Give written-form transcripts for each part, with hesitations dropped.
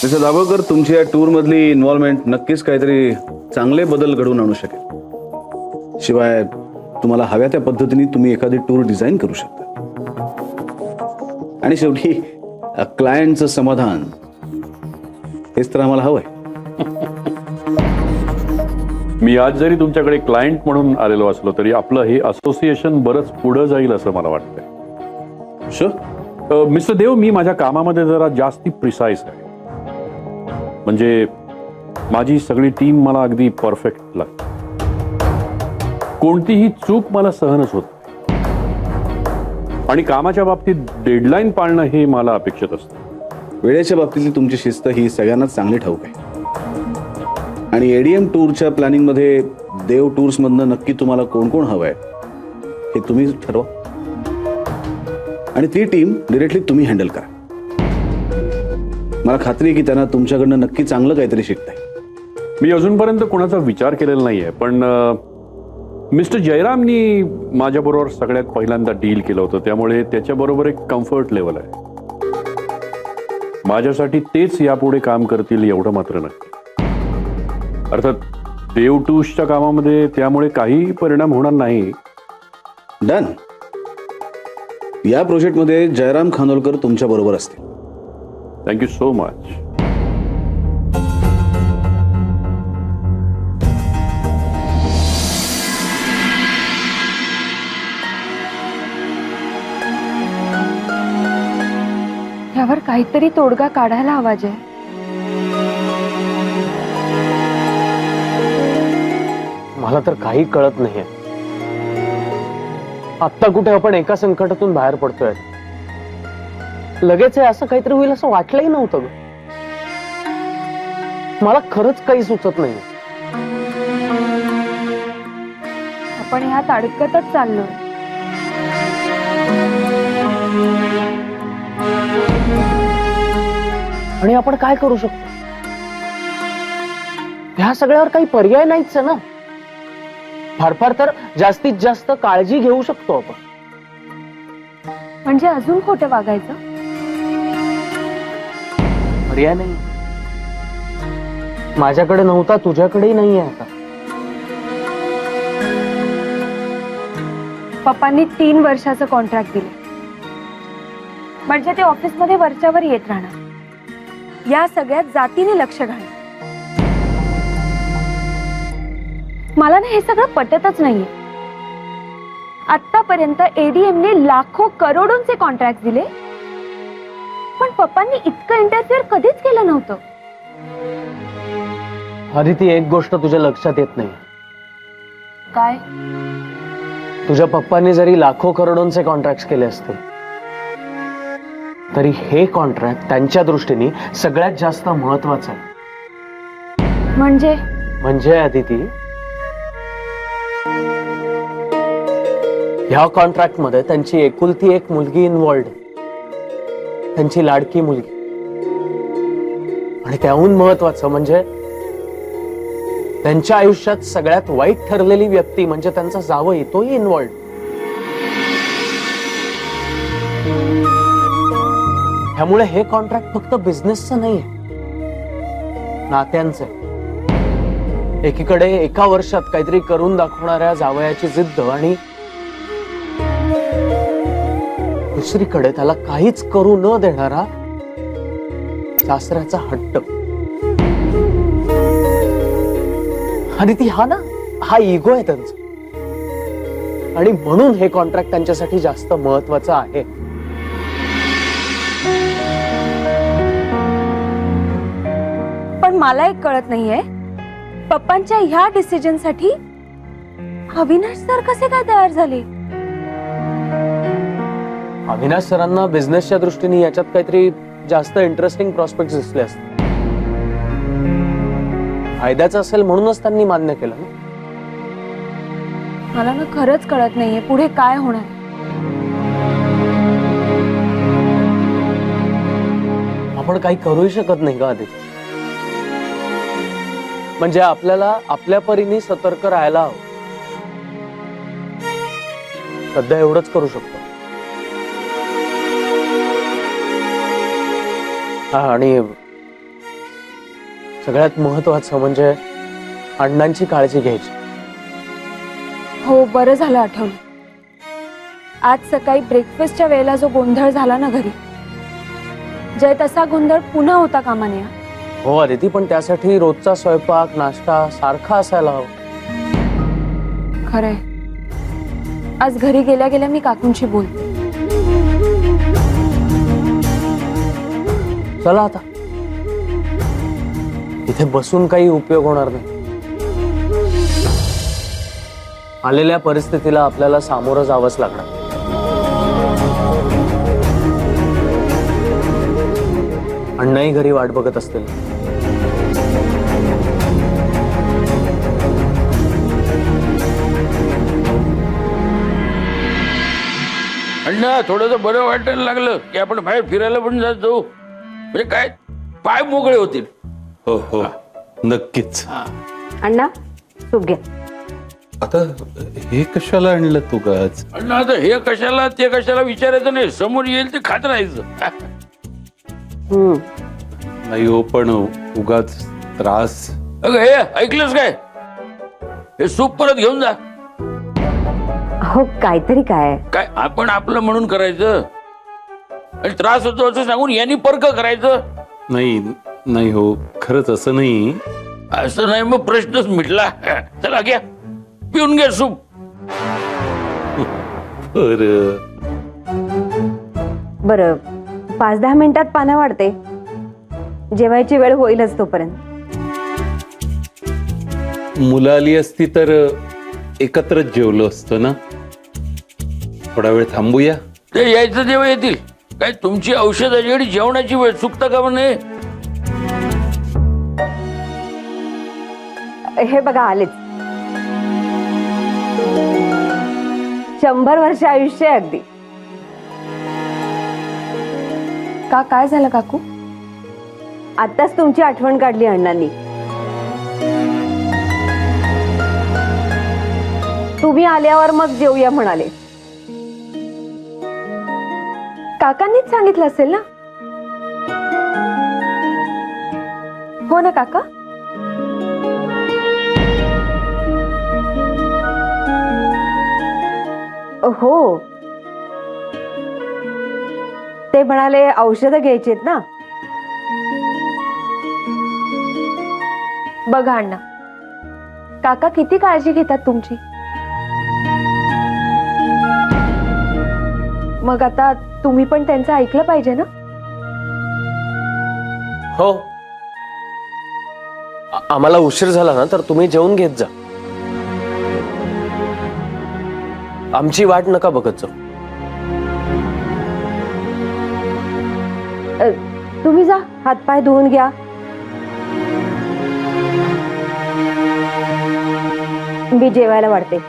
Mister Dabholkar, तुमची या tour मधली इन्व्हॉल्वमेंट नक्कीच काहीतरी चांगले बदल घडवून आणू शकेल. शिवाय तुम्हाला हव्या त्या पद्धतीने तुम्ही एखादी टूर डिझाईन करू शकता. आणि शेवटी क्लायंटचं समाधान हेच तर आम्हाला हवंय. मी आज जरी तुमच्याकडे क्लायंट म्हणून आलेलो असलो तरी आपलं हे असोसिएशन बरंच पुढं जाईल असं मला वाटतंय. शुअर. मिस्टर देव, मी माझ्या कामामध्ये जरा जास्ती प्रिसाइज आहे. म्हणजे माझी सगळी टीम मला अगदी परफेक्ट लागते. कोणतीही चूक मला सहनच होत नाही. आणि कामाच्या बाबतीत डेडलाईन पाळणं हे मला अपेक्षित असतं. वेळेच्या बाबतीतली तुमची शिस्त ही सगळ्यांनाच चांगली ठाऊक आहे. आणि एडीएम टूरच्या प्लॅनिंग मध्ये देव टूर्स मधनं नक्की तुम्हाला कोण कोण हवंय हे तुम्ही ठरवा. आणि ती टीम डिरेक्टली तुम्ही हँडल करा. मला खात्री आहे की त्यांना तुमच्याकडनं नक्की चांगलं काहीतरी शिकताय. मी अजूनपर्यंत कोणाचा विचार केलेला नाहीये, पण मिस्टर जयरामनी माझ्याबरोबर सगळ्यात पहिल्यांदा डील केलं होतं, त्यामुळे त्याच्याबरोबर एक कम्फर्ट लेवल आहे. माझ्यासाठी तेच यापुढे काम करतील एवढं मात्र नक्की. अर्थात देव टूर्सच्या कामामध्ये त्यामुळे काही परिणाम होणार नाही. डन. या प्रोजेक्टमध्ये जयराम खानोलकर तुमच्या बरोबर असतील. Thank you so much. यावर काहीतरी तोडगा काढायला हवा जय. मला तर काही कळत नाहीये. आत्ता कुठे आपण एका संकटातून बाहेर पडतोय. लगेच असं काहीतरी होईल असं वाटलंही नव्हतं. मला खरंच काही सुचत नाही. आपण ह्यात अडकतच चाललोय. आणि आपण काय करू शकतो? ह्या सगळ्यावर काही पर्याय नाहीच ना. फार फार तर जास्तीत जास्त काळजी घेऊ शकतो आपण. म्हणजे अजून खोटं वागायचं? पर्याय नाही. माझ्याकडे नव्हता, तुझ्याकडेही नाहीये आता. पप्पांनी 3 वर्षाचं कॉन्ट्रॅक्ट दिले. म्हणजे ते ऑफिसमध्ये वरच्यावर येत राहणार. या सगळ्यात जातीने लक्ष घालणार. मला ना हे सगळं पटतच नाहीये. आतापर्यंत एडीएमने लाखो करोडोंचे कॉन्ट्रॅक्ट दिले, पण पप्पांनी इतकं इंटरफिअर कधीच केलं नव्हतं. आदिती, एक गोष्ट तुझ्या लक्षात येत नाही. काय? तुझ्या पप्पांनी जरी लाखो करोडोंचे कॉन्ट्रॅक्ट केले असते, तरी हे कॉन्ट्रॅक्ट त्यांच्या दृष्टीने सगळ्यात जास्त महत्वाचं आहे. म्हणजे आदिती, ह्या कॉन्ट्रॅक्ट मध्ये त्यांची एकुलती एक मुलगी इन्व्हॉल्ड, त्यांची लाडकी मुलगी. आणि त्याहून महत्वाचं म्हणजे त्यांच्या आयुष्यात सगळ्यात वाईट ठरलेली व्यक्ती म्हणजे त्यांचा जावई, तोही इन्व्हॉल्ड. त्यामुळे हे कॉन्ट्रॅक्ट फक्त बिझनेसचं नाहीये, नात्यांचं. एकीकडे एका वर्षात काहीतरी करून दाखवणाऱ्या जावयाची जिद्द, आणि दुसरीकडे त्याला काहीच करू न देणारा सासऱ्याचा हट्ट. आणि ती हा इगो आहे त्यांचा. आणि म्हणून हे कॉन्ट्रॅक्ट त्यांच्यासाठी जास्त महत्वाचं आहे. पण मला एक कळत नाहीये, पप्पांच्या ह्या डिसिजन साठी अविनाश सर कसे काय तयार झाले? अविनाश सरांना बिझनेसच्या दृष्टीने याच्यात काहीतरी जास्त इंटरेस्टिंग प्रॉस्पेक्ट दिसले असते. फायद्याचं असेल म्हणूनच त्यांनी मान्य केलं ना. मला ना खरंच कळत नाहीये पुढे काय होणार. आपण काही करूही शकत नाही का आदिती? म्हणजे आपल्याला आपल्या परीने सतर्क राहायला हवं. सध्या एवढंच करू शकतो. आणि सगळ्यात महत्वाचं म्हणजे अण्णांची काळजी घ्यायची. हो, बरं झालं आठवलं. आज सकाळी ब्रेकफास्टच्या वेळेला जो गोंधळ झाला ना घरी, जय तसा गोंधळ पुन्हा होता कामा नये. हो अदिती, पण त्यासाठी रोजचा स्वयंपाक नाश्ता सारखा असायला हवा. खरंय. आज घरी गेल्या गेल्या मी काकूंशी बोलते. चला आता, इथे बसून काही उपयोग होणार नाही. आलेल्या परिस्थितीला आपल्याला सामोरं जावंच लागणार. अण्णाही घरी वाट बघत असतील. अण्णा थोडंसं बरं वाटायला लागलं की आपण बाहेर फिरायला पण जातो. म्हणजे काय पाय मोकळे होतील. हो हो नक्कीच. अण्णा सूप घ्या. आता हे कशाला आणलं तू गाच? अण्णा आता हे कशाला ते कशाला विचारायचं नाही, समोर येईल ते खात राहायचं. नाही हो, पण उगाच त्रास. अगं हे ऐकलंस काय, हे सूप परत घेऊन जा. हो काहीतरी काय. काय आपण आपलं म्हणून करायचं आणि त्रास होतो असं सांगून यांनी पर्क करायचं. नाही नाही हो, खरंच असं नाही. असं नाही मग प्रश्नच मिटला. चला घ्या पिऊन घ्या सूप. बरं 5-10 मिनिटात पानं वाढते. जेवायची वेळ होईलच तोपर्यंत. मुलं आली असती तर एकत्रच जेवलो असतो ना. थोडा वेळ थांबूया. ते यायचं तेव्हा येतील. काय तुमची औषधाची आणि जेवणाची वेळ चुकता का म्हणे. हे बघा आलेच. 100 वर्ष आयुष्य आहे अगदी. का काय झालं काकू? आताच तुमची आठवण काढली अण्णांनी. तुम्ही आल्यावर मग जेवूया म्हणाले. काकांनीच सांगितलं असेल ना. हो ना काका. हो ते म्हणाले औषधं घ्यायचीत ना. बघा अण्णा, काका किती काळजी घेतात तुमची. मग आता तुम्ही पण त्यांचं ऐकलं पाहिजे ना. हो, आम्हाला उशीर झाला ना तर तुम्ही जेवून घेत जा. आमची वाट नका बघत जाऊ. तुम्ही जा, हातपाय धुवून घ्या. मी जेवायला वाढते.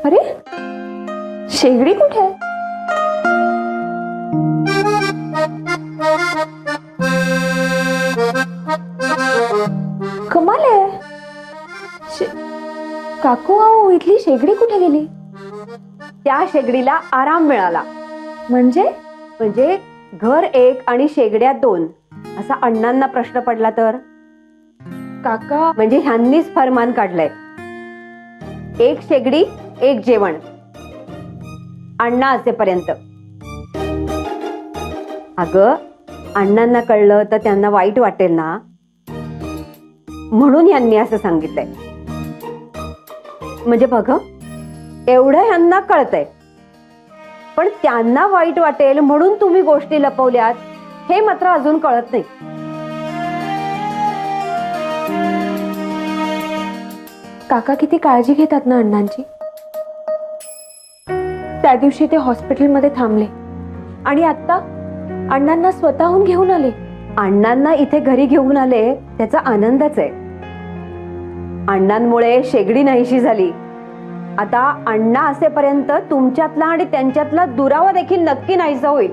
अरे शेगडी कुठे आहे? कमाल आहे. काकू अहो, इथली शेगडी कुठे गेली? त्या शेगडीला आराम मिळाला. म्हणजे म्हणजे घर 1 आणि शेगड्या 2 असा अण्णांना प्रश्न पडला तर. काका म्हणजे ह्यांनीच फरमान काढलंय. 1 शेगडी 1 जेवण अण्णा असेपर्यंत. अगं अण्णांना कळलं तर त्यांना वाईट वाटेल ना, म्हणून यांनी असं सांगितलंय. म्हणजे बघ, एवढं ह्यांना कळतंय पण त्यांना वाईट वाटेल म्हणून तुम्ही गोष्टी लपवल्यात हे मात्र अजून कळत नाही. काका किती काळजी घेतात ना अण्णांची. त्या दिवशी ते हॉस्पिटलमध्ये थांबले आणि आता अण्णांना स्वतःहून घेऊन आले. अण्णांना इथे घरी घेऊन आले त्याचा आनंदच आहे. अण्णांमुळे शेगडी नाहीशी झाली आता अण्णा असेपर्यंत तुमच्यातला आणि त्यांच्यातला दुरावा देखील नक्की नाहीसा होईल.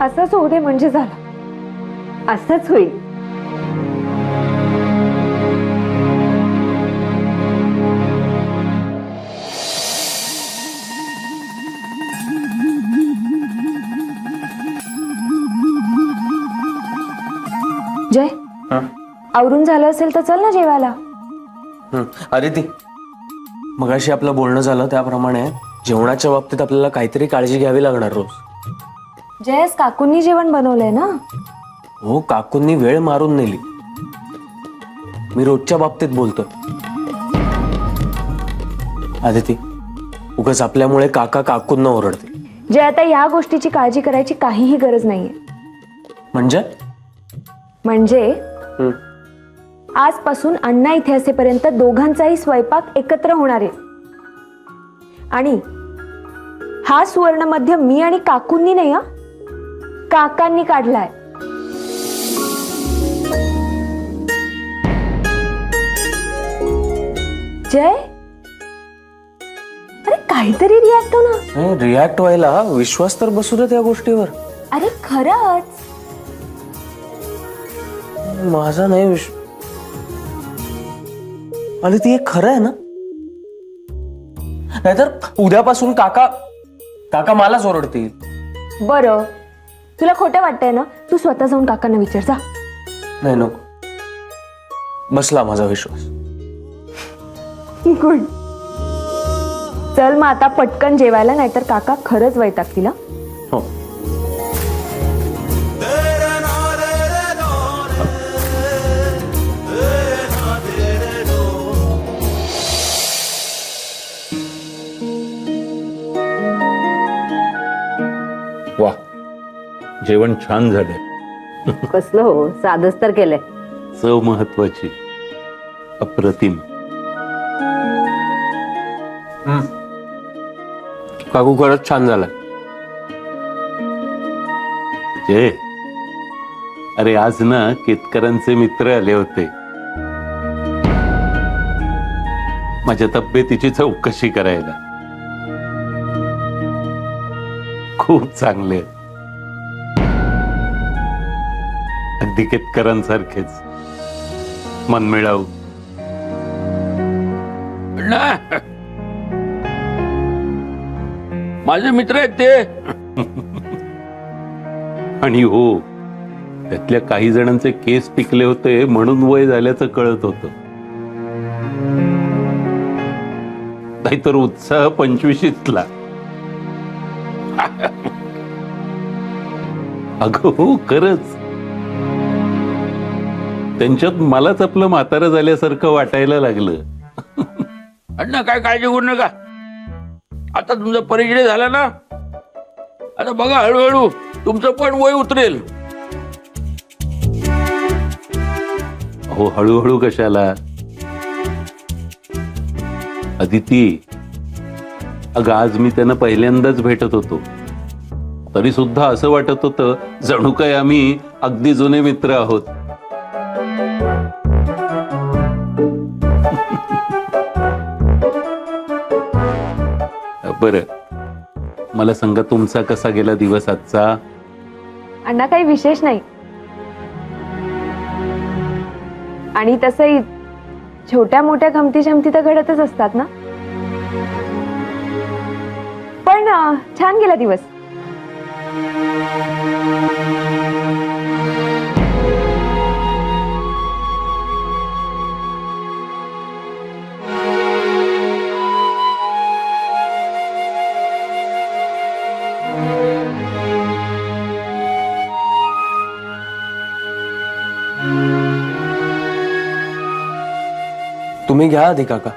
असंच होऊ दे म्हणजे झालं. असंच होईल. जय, आवरून झालं असेल तर चल ना जेवायला. अरे ती मगाशी आपलं बोलणं झालं त्याप्रमाणे जेवणाच्या बाबतीत आपल्याला काहीतरी काळजी घ्यावी लागणार रोज. जयस, काकूंनी जेवण बनवलंय ना. हो, काकूंनी वेळ मारून नेली. मी रोजच्या बाबतीत बोलतो. आदिती, उगाच आपल्यामुळे काका काकूंना ओरडते. जय, आता या गोष्टीची काळजी करायची काहीही गरज नाहीये. म्हणजे आजपासून अण्णा इथे असेपर्यंत दोघांचाही स्वयंपाक एकत्र होणार आहे. आणि हा सुवर्ण मध्य मी आणि काकूंनी नाही, काकांनी काढलाय. जय, अरे काहीतरी रिॲक्ट हो ना. रिॲक्ट व्हायला विश्वास तर बसू दे त्या गोष्टीवर. अरे खरंच. माझा नाही आणि ती एक खरं आहे ना. नाहीतर उद्यापासून काका काका मलाच ओरडतील. बरं, तुला खोटं वाटतंय ना, तू स्वतः जाऊन काकांना विचार जा. नाही नको, बसला माझा विश्वास. गुड. चल मग आता पटकन जेवायला, नाहीतर काका खरंच वैतागतील. हो. वा, जेवण छान झालंय. कसलं हो, साधच तर केलंय. चव महत्वाची. अप्रतिम. काकू खरंच छान झालाय. जय, अरे आज ना केतकरांचे मित्र आले होते. माझ्या तब्येतीची चौकशी करायला. खूप चांगले, अगदी केतकरांसारखेच मनमिळावू. अण्णा, माझे मित्र आहेत ते. आणि हो, त्यातल्या काही जणांचे केस पिकले होते म्हणून वय झाल्याचं कळत होतं. नाहीतर उत्साह 25ला. अगं हो, खरंच त्यांच्यात मलाच आपलं म्हातारं झाल्यासारखं वाटायला लागलं. अण्णा काय काळजी करू नका. आता तुमचा परिचय झाला ना, आता बघा हळूहळू तुमचं पण वय उतरेल. हो, हळूहळू कशाला अदिती. अगं आज मी त्यांना पहिल्यांदाच भेटत होतो, तरी सुद्धा असं वाटत होतं जणू काय आम्ही अगदी जुने मित्र आहोत. बरं, मला सांगा तुमचा कसा गेला दिवस आजचा? अण्णा काही विशेष नाही. आणि तसंही छोट्या मोठ्या गमती जमती तर घडतच असतात ना. पण छान गेला दिवस. तुम्ही घ्या आधी काका.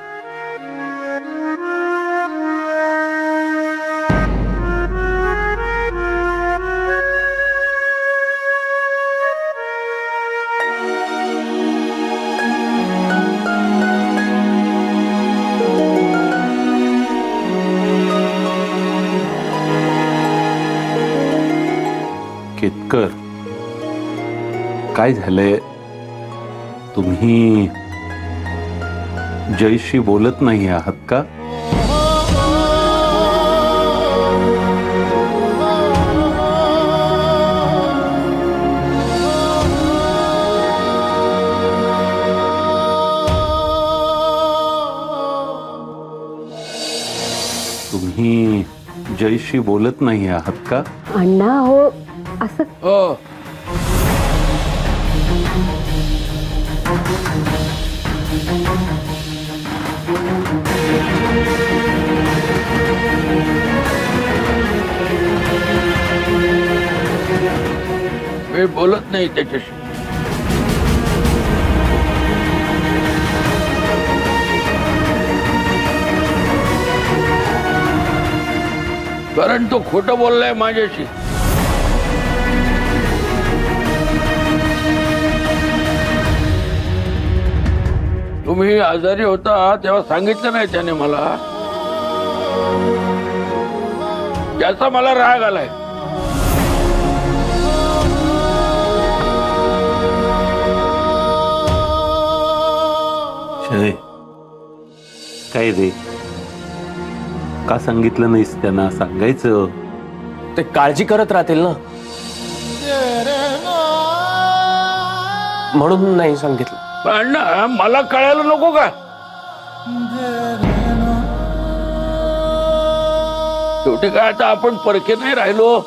केतकर, काय झालंय? तुम्ही जयशी बोलत नाही आहात का? तुम्ही जयशी बोलत नाही आहात का? अण्णा हो असं हो मी बोलत नाही त्याच्याशी. कारण तो खोटं बोललाय माझ्याशी. तुम्ही आजारी होता तेव्हा सांगितलं नाही त्याने मला. त्याचा मला राग आलाय. जय, काय रे, का सांगितलं नाहीस त्यांना? सांगायचं. ते काळजी करत राहतील ना, म्हणून नाही सांगितलं. पण अण्णा मला कळायला नको का? शेवटी काय आता आपण परके नाही राहिलो.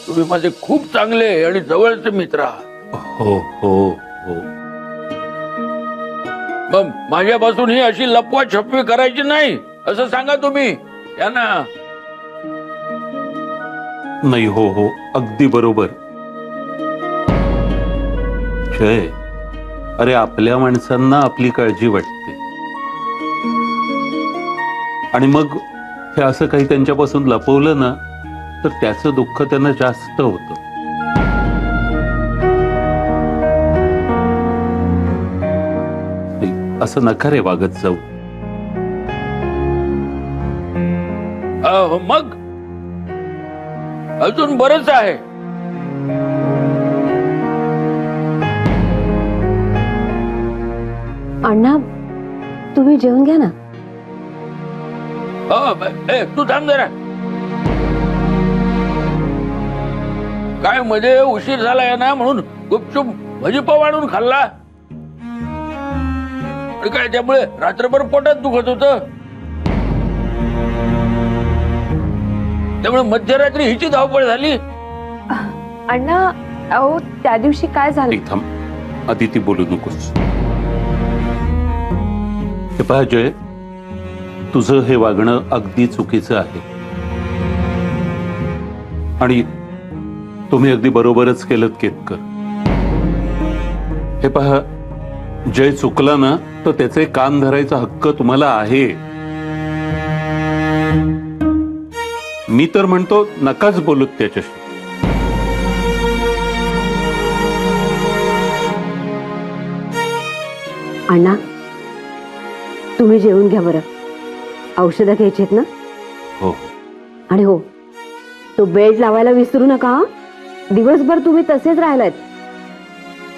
तुम्ही माझे खूप चांगले आणि जवळचे मित्र आहात. हो हो हो. मग माझ्यापासून ही अशी लपवा छपवी करायची नाही असं सांगा तुम्ही यांना. नाही, हो हो, अगदी बरोबर. जय, अरे आपल्या माणसांना आपली काळजी वाटते आणि मग हे असं काही त्यांच्यापासून लपवलं ना तर त्याचं दुःख त्यांना जास्त होतं. असं नका रे वागत जाऊ. मग अजून बरंच आहे. अण्णा तुम्ही जेवून घ्या ना. तू थांब जरा. काय मध्ये उशीर झालाय ना म्हणून गुपचूप भजीपाव आणून खाल्ला. काय त्यामुळे रात्रभर पोटात दुखत होत. त्यामुळे मध्यरात्री हिची धावपळ झाली. अण्णा अहो त्या दिवशी काय झालं? एक थांब, अदिती बोलू नकोस. हे पहा जय, तुझं हे वागणं अगदी चुकीचं आहे आणि तुम्ही अगदी बरोबरच केलं केतकर. हे पहा, जय चुकला ना तर त्याचे कान धरायचा हक्क तुम्हाला आहे. मी तर म्हणतो नकाच बोलूत त्याच्याशी. अण्णा तुम्ही जेवून घ्या बरं. औषधं घ्यायची आहेत ना? हो आणि हो, तो बेल्ट लावायला विसरू नका हं? दिवसभर तुम्ही तसेच राहिलात.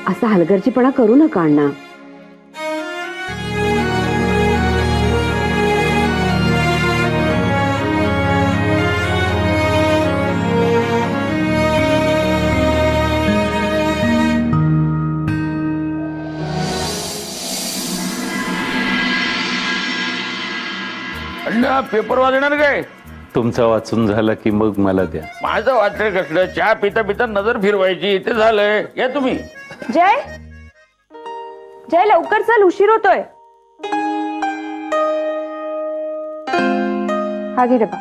असा हलगर्जीपणा करू नका अण्णा. अण्णा पेपर वाजणार काय? तुमचा वाचून झाला की मग मला द्या. माझं वाचलं कसलं? चहा पिता पिता नजर फिरवायची. ते झालंय. या तुम्ही. जय जय लवकर चल, उशीर होतोय. हा घे डबा.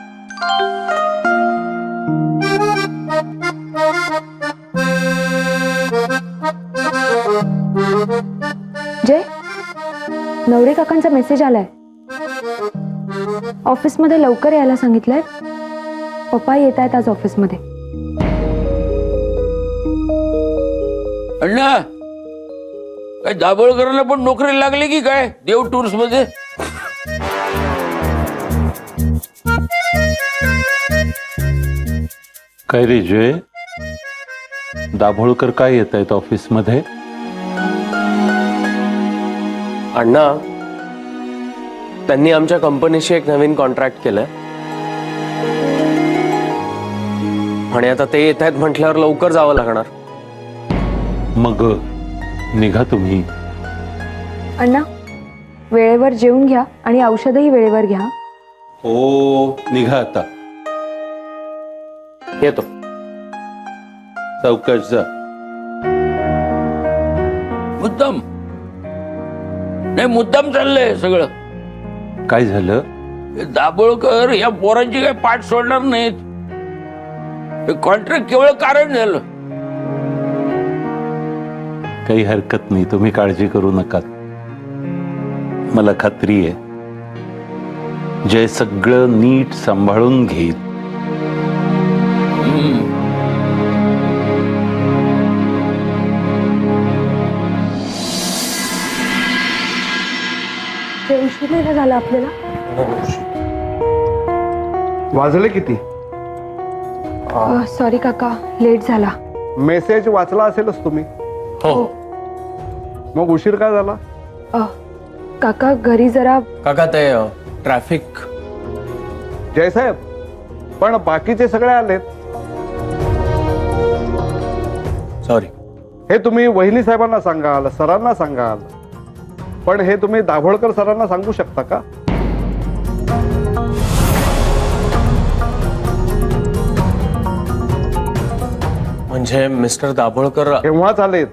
जय नवरे काकांचा मेसेज आलाय. ऑफिसमध्ये लवकर यायला सांगितलंय. पप्पा येत आहेत आज ऑफिसमध्ये. अण्णा काय दाभोळकरांना पण नोकरी लागली की काय देव टूर्स मध्ये? काय रे जय, दाभोळकर काय येत आहेत ऑफिसमध्ये? अण्णा, त्यांनी आमच्या कंपनीशी एक नवीन कॉन्ट्रॅक्ट केलंय आणि आता ते येत आहेत म्हटल्यावर लवकर जावं लागणार. मग निघा तुम्ही. अण्णा, वेळेवर जेवून घ्या आणि औषधही वेळेवर घ्या. हो, निघा आता. येतो. सावकाश जा. मुद्दाम नाही, मुद्दाम चाललंय सगळं. काय झालं? हे दाभोळकर या पोरांची काही पाठ सोडणार नाहीत. हे कॉन्ट्रॅक्ट केवळ कारण झालं. काही हरकत नाही, तुम्ही काळजी करू नका. मला खात्री आहे जय सगळं नीट सांभाळून घेईल. ते उशीर नाही झाला आपल्याला? वाजले किती? सॉरी काका, लेट झाला. मेसेज वाचला असेलच तुम्ही. हो मग उशीर काय झाला? काका घरी जरा काका, ते ट्रॅफिक. जयसाहेब, पण बाकीचे सगळे आलेत. सॉरी. हे तुम्ही वहिनी साहेबांना सांगाल, सरांना सांगाल, पण हे तुम्ही दाभोळकर सरांना सांगू शकता का? म्हणजे मिस्टर दाभोळकर केव्हाच आलेत.